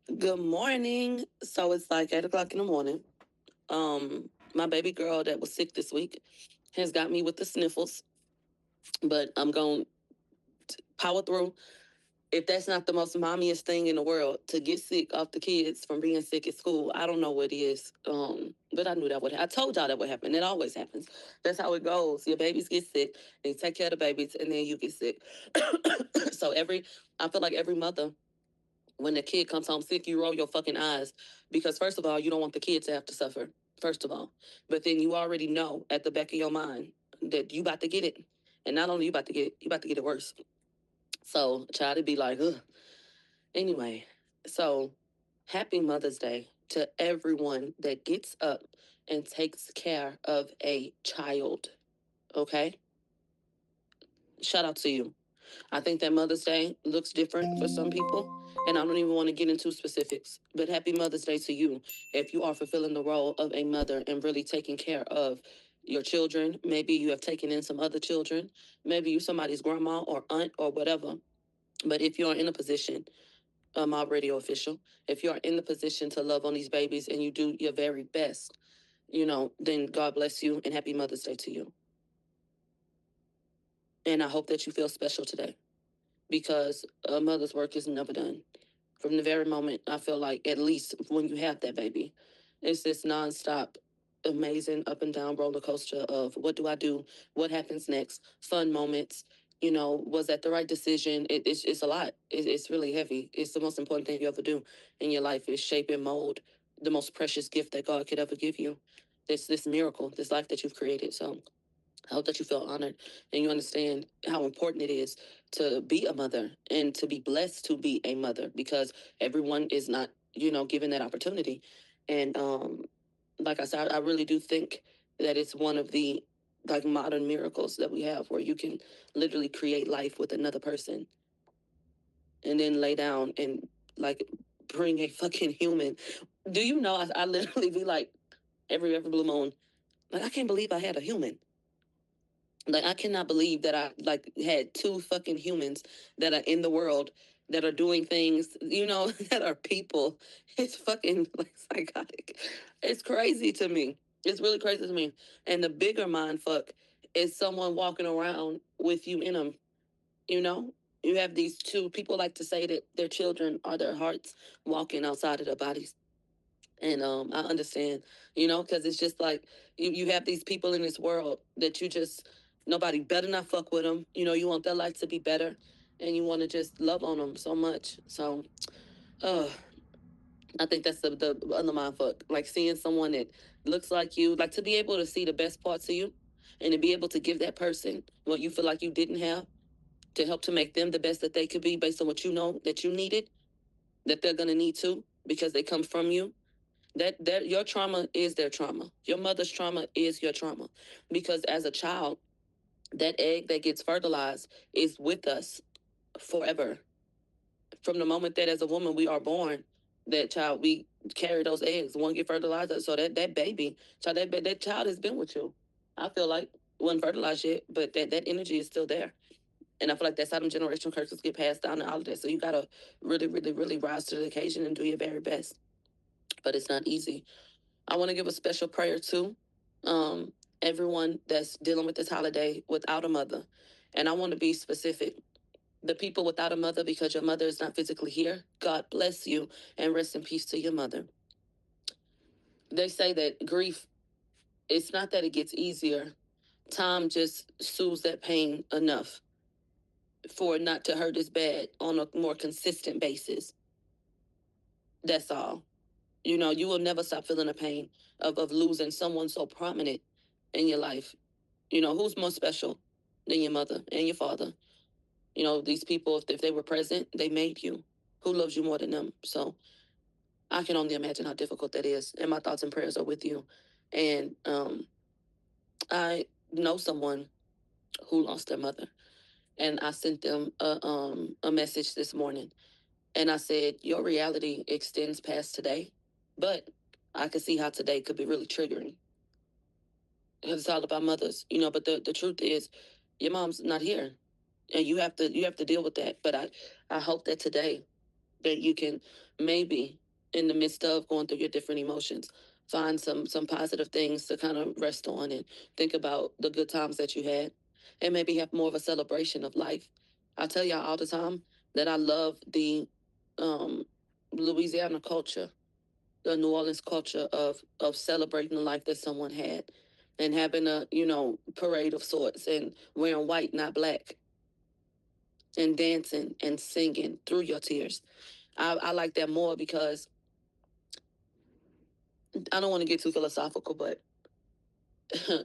Good morning. So it's like 8 o'clock in the morning. My baby girl that was sick this week has got me with the sniffles, but I'm going to power through. If that's not the most mommiest thing in the world to get sick off the kids from being sick at school, I don't know what is. But I knew that would. I told y'all that would happen. It always happens. That's how it goes. Your babies get sick, and you take care of the babies, and then you get sick. So I feel like every mother when the kid comes home sick, you roll your fucking eyes because first of all, you don't want the kid to have to suffer. First of all, but then you already know at the back of your mind that you about to get it, and not only you about to get it, you about to get it worse. So, child, it'd be like, ugh. Anyway, so happy Mother's Day to everyone that gets up and takes care of a child. Okay, shout out to you. I think that Mother's Day looks different for some people, and I don't even want to get into specifics. But happy Mother's Day to you if you are fulfilling the role of a mother and really taking care of your children. Maybe you have taken in some other children. Maybe you somebody's grandma or aunt or whatever. But if you are in a position, my radio official, if you are in the position to love on these babies and you do your very best, then God bless you and happy Mother's Day to you. And I hope that you feel special today because a mother's work is never done. From the very moment I feel like, at least when you have that baby, it's this nonstop, amazing up and down roller coaster of what do I do? What happens next? Fun moments. Was that the right decision? It's a lot. It's really heavy. It's the most important thing you ever do in your life is shape and mold the most precious gift that God could ever give you. This miracle, this life that you've created. So I hope that you feel honored and you understand how important it is to be a mother and to be blessed to be a mother because everyone is not, given that opportunity. And like I said, I really do think that it's one of the like modern miracles that we have where you can literally create life with another person and then lay down and like bring a fucking human. Do you know I literally be like every blue moon, like I can't believe I had a human. Like I cannot believe that I like had two fucking humans that are in the world that are doing things, that are people. It's fucking like psychotic. It's crazy to me. It's really crazy to me. And the bigger mind fuck is someone walking around with you in them. You know, you have these two people like to say that their children are their hearts walking outside of their bodies. And I understand, because it's just like you have these people in this world that you just, nobody better not fuck with them. You want their life to be better and you want to just love on them so much. So, uh, I think that's the other mind fuck. Like seeing someone that looks like you, like to be able to see the best parts of you and to be able to give that person what you feel like you didn't have to help to make them the best that they could be based on what you know that you needed, that they're going to need to because they come from you. That your trauma is their trauma. Your mother's trauma is your trauma. Because as a child, that egg that gets fertilized is with us forever. From the moment that as a woman we are born, that child we carry those eggs. One get fertilized, so that baby, child, that child has been with you. I feel like wasn't fertilized yet, but that energy is still there. And I feel like that's how them generational curses get passed down and all of that. So you gotta really, really, really rise to the occasion and do your very best. But it's not easy. I want to give a special prayer to um, everyone that's dealing with this holiday without a mother. And I want to be specific. The people without a mother, because your mother is not physically here, God bless you and rest in peace to your mother. They say that grief, it's not that it gets easier. Time just soothes that pain enough for it not to hurt as bad on a more consistent basis. That's all. You will never stop feeling the pain of losing someone so prominent in your life. Who's more special than your mother and your father? These people, if they were present, they made you. Who loves you more than them? So I can only imagine how difficult that is. And my thoughts and prayers are with you. And I know someone who lost their mother. And I sent them a message this morning. And I said, your reality extends past today. But I could see how today could be really triggering. It's all about mothers, but the truth is your mom's not here and you have to deal with that. But I hope that today that you can maybe, in the midst of going through your different emotions, find some positive things to kind of rest on and think about the good times that you had, and maybe have more of a celebration of life. I tell y'all all the time that I love the um, Louisiana culture, the New Orleans culture of celebrating the life that someone had, and having a parade of sorts, and wearing white, not black, and dancing and singing through your tears. I like that more because I don't want to get too philosophical, but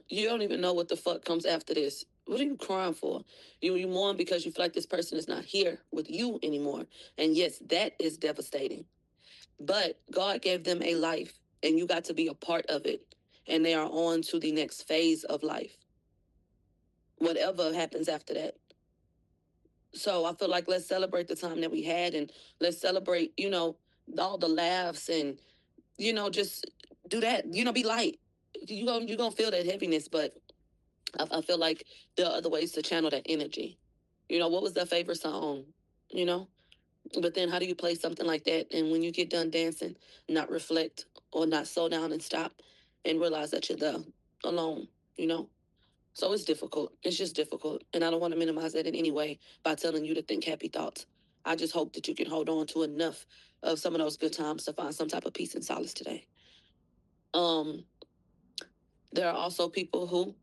you don't even know what the fuck comes after this. What are you crying for? You mourn because you feel like this person is not here with you anymore. And yes, that is devastating. But God gave them a life, and you got to be a part of it. And they are on to the next phase of life, whatever happens after that. So I feel like let's celebrate the time that we had, and let's celebrate, all the laughs, and just do that. Be light. You're gonna feel that heaviness, but I feel like there are other ways to channel that energy. What was their favorite song? You know, but then how do you play something like that, and when you get done dancing, not reflect or not slow down and stop and realize that you're there alone? You know. So it's difficult. It's just difficult. And I don't want to minimize that in any way by telling you to think happy thoughts. I just hope that you can hold on to enough of some of those good times to find some type of peace and solace today. Um, there are also people who,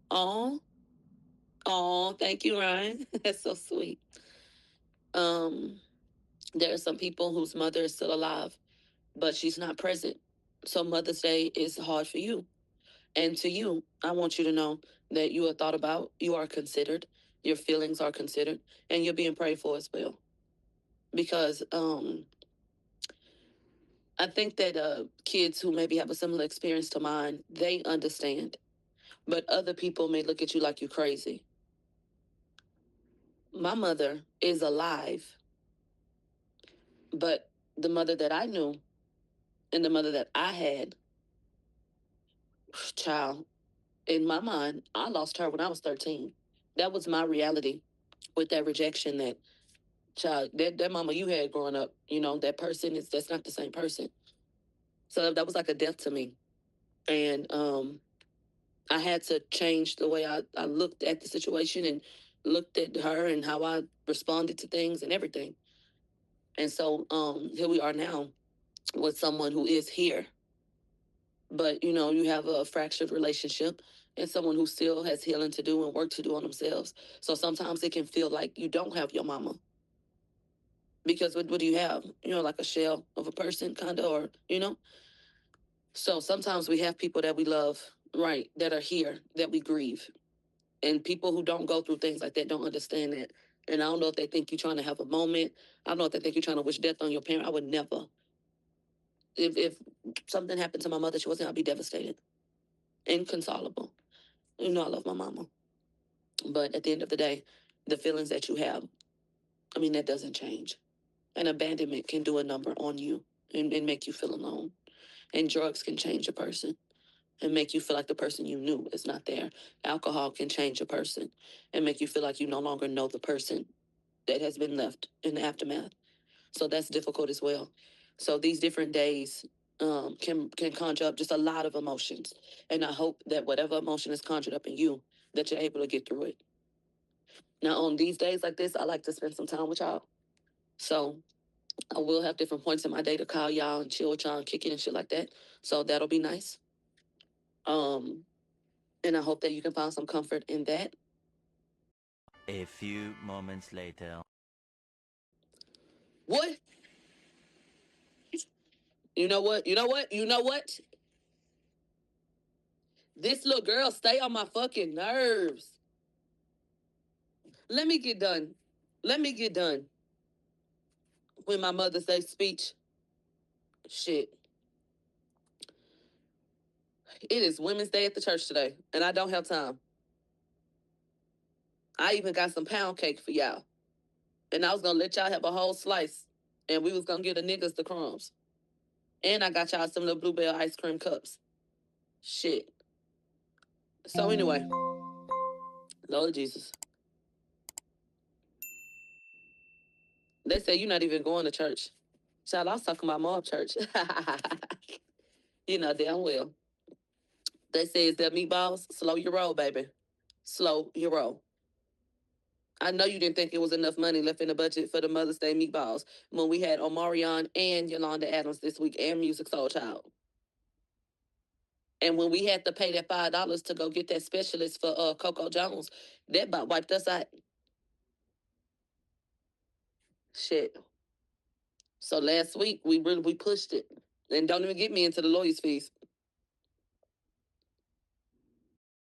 thank you, Ryan. That's so sweet. Um, there are some people whose mother is still alive, but she's not present. So Mother's Day is hard for you. And to you, I want you to know that you are thought about, you are considered, your feelings are considered, and you're being prayed for as well. Because I think that kids who maybe have a similar experience to mine, they understand. But other people may look at you like you're crazy. My mother is alive, but the mother that I knew and the mother that I had, child, in my mind, I lost her when I was 13. That was my reality with that rejection, that child, that mama you had growing up, that person that's not the same person. So that was like a death to me. And I had to change the way I looked at the situation and looked at her and how I responded to things and everything. And so here we are now with someone who is here, but you have a fractured relationship, and someone who still has healing to do and work to do on themselves. So sometimes it can feel like you don't have your mama, because what do you have? Like a shell of a person, kind of, or. So sometimes we have people that we love, right, that are here, that we grieve. And people who don't go through things like that don't understand that. And I don't know if they think you're trying to have a moment. I don't know if they think you're trying to wish death on your parent. I would never. If something happened to my mother, she wasn't, I'd be devastated, inconsolable. I love my mama. But at the end of the day, the feelings that you have, I mean, that doesn't change. And abandonment can do a number on you, and make you feel alone. And drugs can change a person and make you feel like the person you knew is not there. Alcohol can change a person and make you feel like you no longer know the person that has been left in the aftermath. So that's difficult as well. So these different days can conjure up just a lot of emotions. And I hope that whatever emotion is conjured up in you, that you're able to get through it. Now, on these days like this, I like to spend some time with y'all. So I will have different points in my day to call y'all and chill with y'all and kick it and shit like that. So that'll be nice. Um, and I hope that you can find some comfort in that. A few moments later. What? You know what? You know what? You know what? This little girl stay on my fucking nerves. Let me get done. Let me get done. When my Mother's Day speech, shit. It is Women's Day at the church today, and I don't have time. I even got some pound cake for y'all. And I was gonna let y'all have a whole slice. And we was gonna give the niggas the crumbs. And I got y'all some little bluebell ice cream cups. Shit. So anyway, Lord Jesus. They say you're not even going to church. Child, I was talking about Mob Church. You know damn well. They say it's their meatballs. Slow your roll, baby. Slow your roll. I know you didn't think it was enough money left in the budget for the Mother's Day meatballs when we had Omarion and Yolanda Adams this week and Music Soul Child. And when we had to pay that $5 to go get that specialist for Coco Jones, that about wiped us out. Shit. So last week we pushed it. And don't even get me into the lawyer's fees.